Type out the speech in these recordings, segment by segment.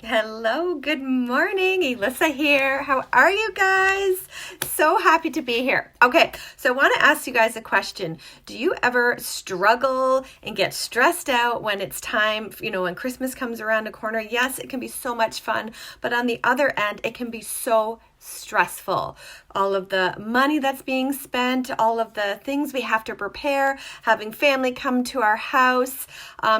Hello, good morning. Elissa here. How are you guys? So happy to be here. Okay, so I want to ask you guys a question. Do you ever struggle and get stressed out when it's time, when Christmas comes around the corner? Yes, it can be so much fun, but on the other end, it can be so stressful. All of the money that's being spent, all of the things we have to prepare, having family come to our house.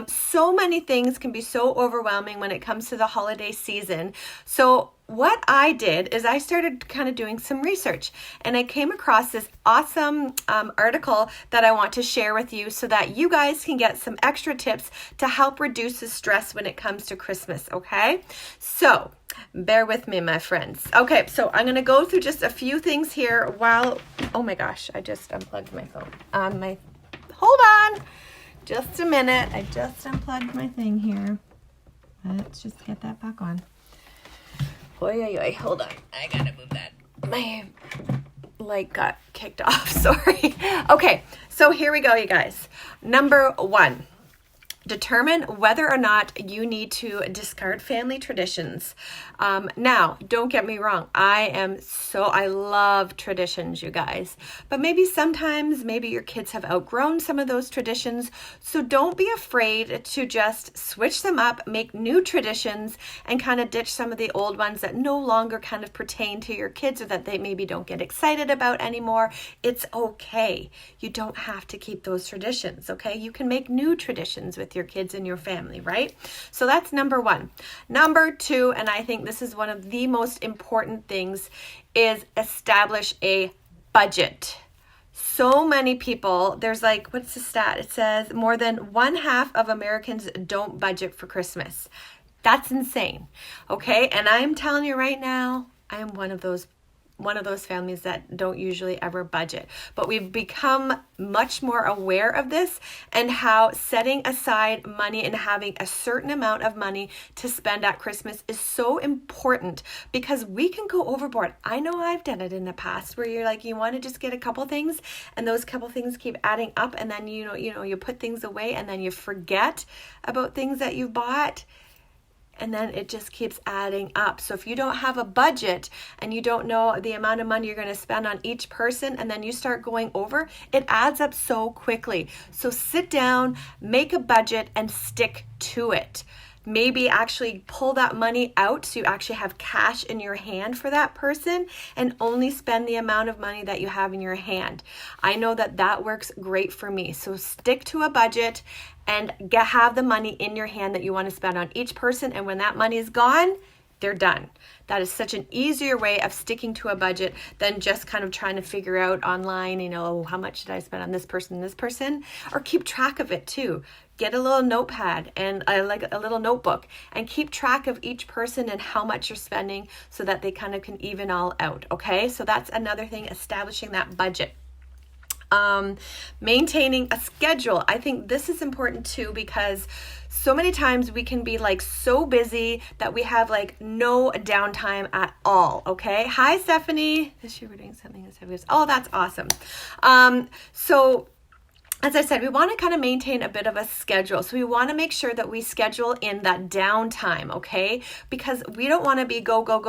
So many things can be so overwhelming when it comes to the holiday season. So what I did is I started kind of doing some research, and I came across this awesome article that I want to share with you so that you guys can get some extra tips to help reduce the stress when it comes to Christmas, okay? So bear with me, my friends. Okay, so I'm going to go through just a few things here while, oh my gosh, I just unplugged my phone. Hold on, just a minute. I just unplugged my thing here. Let's just get that back on. Oy, hold on. I gotta move that. My light got kicked off, sorry. Okay, so here we go, you guys. Number 1. Determine whether or not you need to discard family traditions. Now, don't get me wrong. I love traditions, you guys. But maybe your kids have outgrown some of those traditions. So don't be afraid to just switch them up, make new traditions, and kind of ditch some of the old ones that no longer kind of pertain to your kids or that they maybe don't get excited about anymore. It's okay. You don't have to keep those traditions, okay? You can make new traditions with your kids and your family, right? So that's number 1. Number 2, and I think this is one of the most important things, is establish a budget. So many people, there's what's the stat? It says more than 1/2 of Americans don't budget for Christmas. That's insane, okay? And I'm telling you right now, I am one of those families that don't usually ever budget. But we've become much more aware of this and how setting aside money and having a certain amount of money to spend at Christmas is so important because we can go overboard. I know I've done it in the past where you're you want to just get a couple things and those couple things keep adding up, and then you put things away and then you forget about things that you've bought. And then it just keeps adding up. So if you don't have a budget and you don't know the amount of money you're going to spend on each person, and then you start going over, it adds up so quickly. So sit down, make a budget, and stick to it. Maybe actually pull that money out so you actually have cash in your hand for that person and only spend the amount of money that you have in your hand. I know that works great for me. So stick to a budget and have the money in your hand that you want to spend on each person. And when that money is gone, they're done. That is such an easier way of sticking to a budget than just kind of trying to figure out online, how much did I spend on this person, or keep track of it too. Get a little notepad and a little notebook and keep track of each person and how much you're spending so that they kind of can even all out, okay? So that's another thing, establishing that budget. Maintaining a schedule. I think this is important too because so many times we can be so busy that we have no downtime at all. Okay. Hi, Stephanie. This year we're doing something. Oh, that's awesome. So as I said, we want to kind of maintain a bit of a schedule. So we want to make sure that we schedule in that downtime, okay? Because we don't want to be go all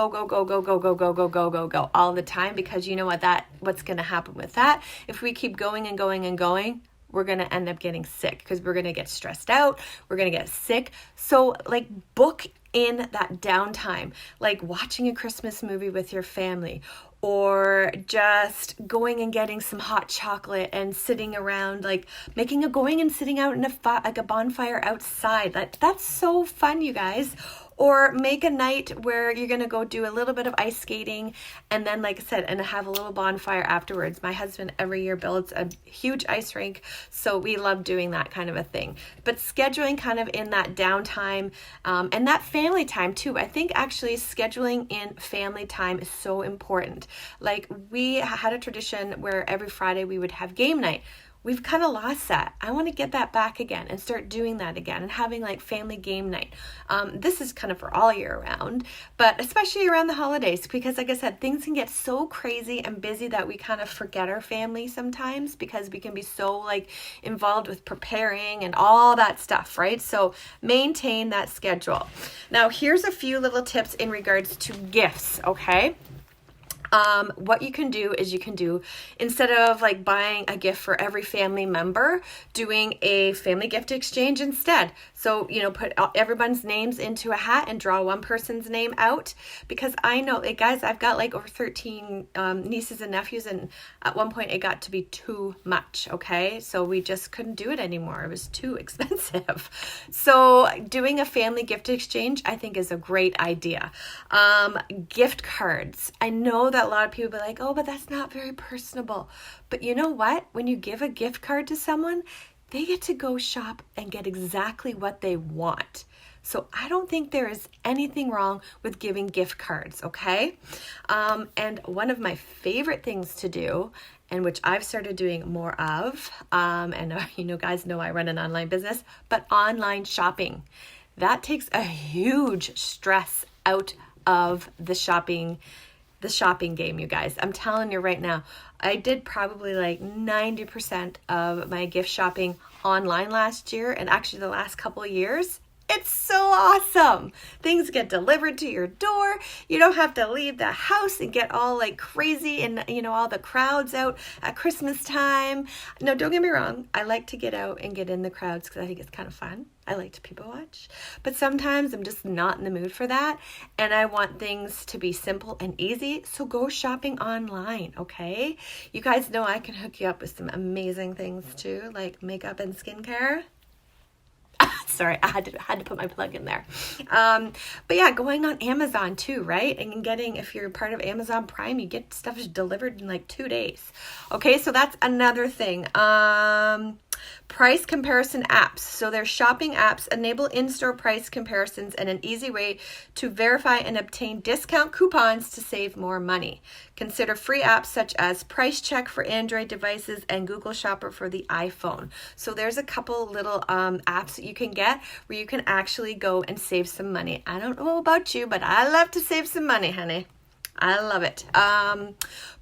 the time, because you know what's going to happen with that? If we keep going and going and going, we're going to end up getting sick because we're going to get stressed out. We're going to get sick. So book in that downtime, like watching a Christmas movie with your family, or just going and getting some hot chocolate and sitting around, going and sitting out in a bonfire outside. That's so fun, you guys. Or make a night where you're going to go do a little bit of ice skating and then, like I said, and have a little bonfire afterwards. My husband every year builds a huge ice rink, so we love doing that kind of a thing. But scheduling kind of in that downtime and that family time too. I think actually scheduling in family time is so important. We had a tradition where every Friday we would have game night. we've kind of lost that. I want to get that back again and start doing that again and having like family game night. This is kind of for all year round, but especially around the holidays, because like I said, things can get so crazy and busy that we kind of forget our family sometimes because we can be so like involved with preparing and all that stuff, right? So maintain that schedule. Now, here's a few little tips in regards to gifts, okay? What you can do is instead of like buying a gift for every family member, doing a family gift exchange instead. So, put everyone's names into a hat and draw one person's name out, because I know, like, guys, I've got like over 13 nieces and nephews, and at one point it got to be too much, okay? So we just couldn't do it anymore. It was too expensive. So doing a family gift exchange, I think, is a great idea. Gift cards. I know that a lot of people be like, oh, but that's not very personable. But you know what? When you give a gift card to someone, they get to go shop and get exactly what they want. So I don't think there is anything wrong with giving gift cards, okay? And one of my favorite things to do, and which I've started doing more of, and guys know I run an online business, but online shopping. That takes a huge stress out of the shopping game, you guys. I'm telling you right now, I did probably like 90% of my gift shopping online last year, and actually the last couple of years. It's so awesome. Things get delivered to your door. You don't have to leave the house and get all like crazy and, all the crowds out at Christmas time. No, don't get me wrong. I like to get out and get in the crowds because I think it's kind of fun. I like to people watch. But sometimes I'm just not in the mood for that. And I want things to be simple and easy. So go shopping online, okay? You guys know I can hook you up with some amazing things too, like makeup and skincare. Sorry, I had to put my plug in there. But yeah, going on Amazon too, right? And if you're part of Amazon Prime, you get stuff delivered in like 2 days. Okay, so that's another thing. Price comparison apps. So their shopping apps enable in-store price comparisons and an easy way to verify and obtain discount coupons to save more money. Consider free apps such as Price Check for Android devices and Google Shopper for the iPhone. So there's a couple little apps that you can get where you can actually go and save some money. I don't know about you, but I love to save some money, honey. I love it.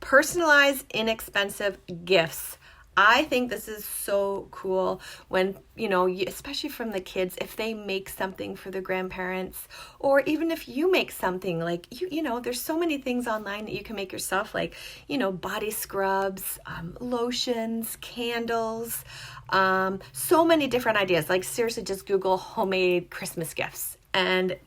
Personalized, inexpensive gifts. I think this is so cool when, especially from the kids, if they make something for the grandparents, or even if you make something like, there's so many things online that you can make yourself, like, body scrubs, lotions, candles, so many different ideas. Like seriously, just Google homemade Christmas gifts and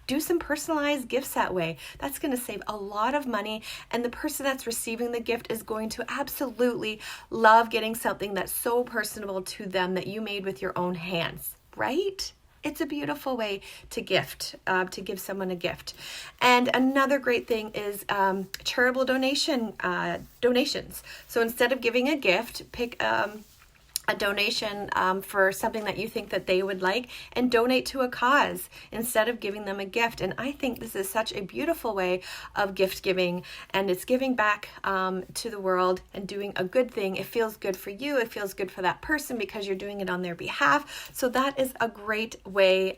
do some personalized gifts that way. That's going to save a lot of money, and the person that's receiving the gift is going to absolutely love getting something that's so personable to them that you made with your own hands, right? It's a beautiful way to gift, to give someone a gift. And another great thing is charitable donations. So instead of giving a gift, pick a donation for something that you think that they would like and donate to a cause instead of giving them a gift. And I think this is such a beautiful way of gift giving, and it's giving back to the world and doing a good thing. It feels good for you. It feels good for that person because you're doing it on their behalf. So that is a great way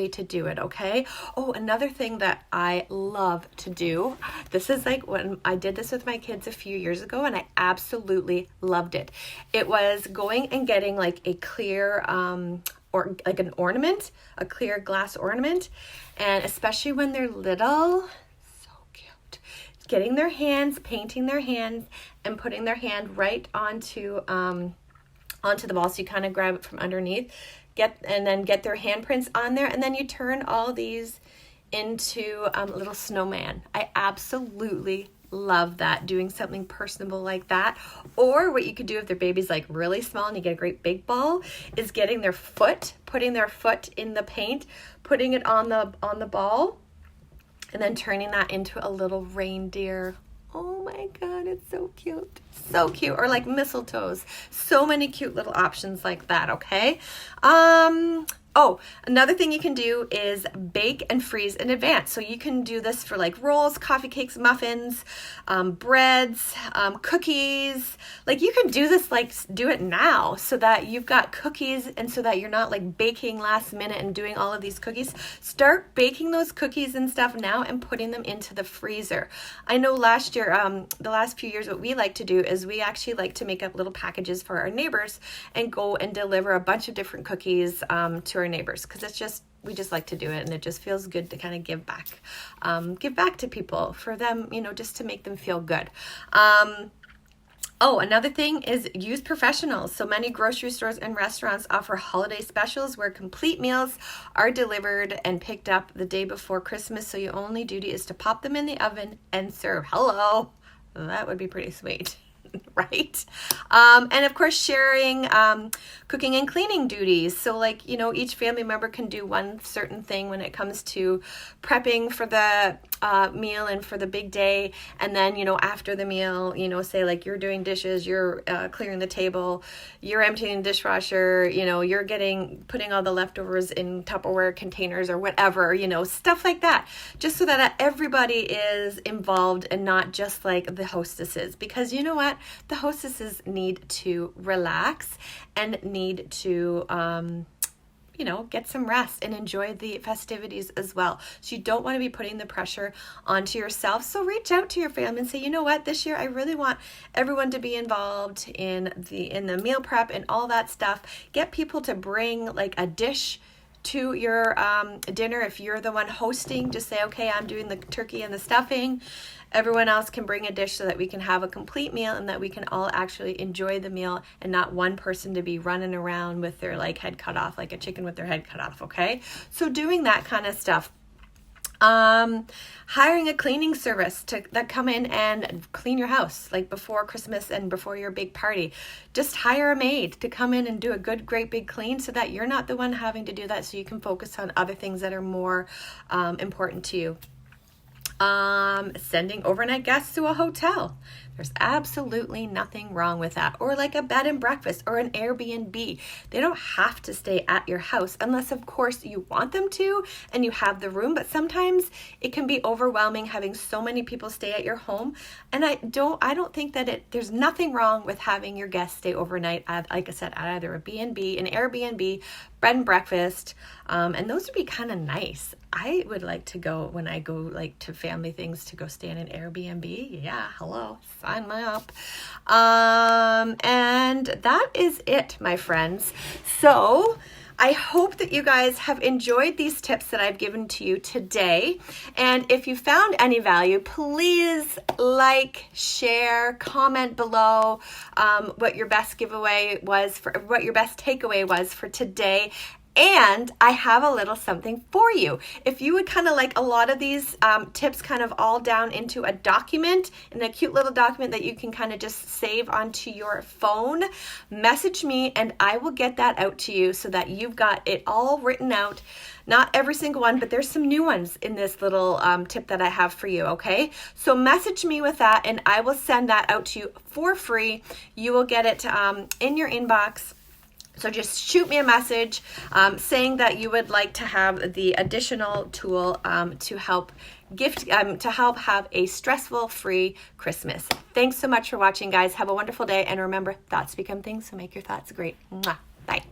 to do it, okay? Oh, another thing that I love to do, this is like when I did this with my kids a few years ago, and I absolutely loved it. It was going and getting like a clear, or like an ornament, a clear glass ornament, and especially when they're little, so cute. Getting their hands, painting their hands, and putting their hand right onto the ball, so you kind of grab it from underneath. Get their handprints on there, and then you turn all these into little snowman. I absolutely love that, doing something personable like that. Or what you could do if their baby's like really small and you get a great big ball, is getting their foot, putting their foot in the paint, putting it on the ball, and then turning that into a little reindeer. Oh my God, it's so cute. So cute. Or like mistletoes. So many cute little options like that, okay? Oh, another thing you can do is bake and freeze in advance. So you can do this for like rolls, coffee cakes, muffins, breads, cookies. Like you can do this, like do it now so that you've got cookies and so that you're not like baking last minute and doing all of these cookies. Start baking those cookies and stuff now and putting them into the freezer. I know last year, the last few years, what we like to do is we actually like to make up little packages for our neighbors and go and deliver a bunch of different cookies to our neighbors, because we just like to do it, and it just feels good to kind of give back to people, for them, just to make them feel good. Oh, another thing is use professionals. So many grocery stores and restaurants offer holiday specials where complete meals are delivered and picked up the day before Christmas. So your only duty is to pop them in the oven and serve. Hello, that would be pretty sweet. Right? And of course, sharing cooking and cleaning duties. So like, each family member can do one certain thing when it comes to prepping for the meal and for the big day. And then, after the meal, say like you're doing dishes, you're clearing the table, you're emptying the dishwasher, you're putting all the leftovers in Tupperware containers or whatever, stuff like that. Just so that everybody is involved and not just like the hostesses. Because you know what? The hostesses need to relax and need to, get some rest and enjoy the festivities as well. So you don't want to be putting the pressure onto yourself. So reach out to your family and say, you know what, this year I really want everyone to be involved in the meal prep and all that stuff. Get people to bring like a dish to your dinner. If you're the one hosting, just say, okay, I'm doing the turkey and the stuffing. Everyone else can bring a dish so that we can have a complete meal and that we can all actually enjoy the meal and not one person to be running around with their head cut off, like a chicken with their head cut off, okay? So doing that kind of stuff. Hiring a cleaning service that come in and clean your house like before Christmas and before your big party. Just hire a maid to come in and do a great big clean so that you're not the one having to do that, so you can focus on other things that are more important to you. Sending overnight guests to a hotel. There's absolutely nothing wrong with that. Or like a bed and breakfast or an Airbnb. They don't have to stay at your house unless, of course, you want them to and you have the room. But sometimes it can be overwhelming having so many people stay at your home. And I don't think that there's nothing wrong with having your guests stay overnight, like I said, at either a B&B, an Airbnb, bed and breakfast. And those would be kind of nice. I would like to go, when I go like to family things, to go stay in an Airbnb. Yeah, hello, sign me up. And that is it, my friends. So I hope that you guys have enjoyed these tips that I've given to you today. And if you found any value, please like, share, comment below what your best takeaway was for today. And I have a little something for you. If you would kind of like a lot of these tips kind of all down into a document, in a cute little document that you can kind of just save onto your phone, message me and I will get that out to you so that you've got it all written out. Not every single one, but there's some new ones in this little tip that I have for you, okay? So message me with that and I will send that out to you for free. You will get it in your inbox. So just shoot me a message saying that you would like to have the additional tool to help have a stressful-free Christmas. Thanks so much for watching, guys. Have a wonderful day. And remember, thoughts become things, so make your thoughts great. Mwah. Bye.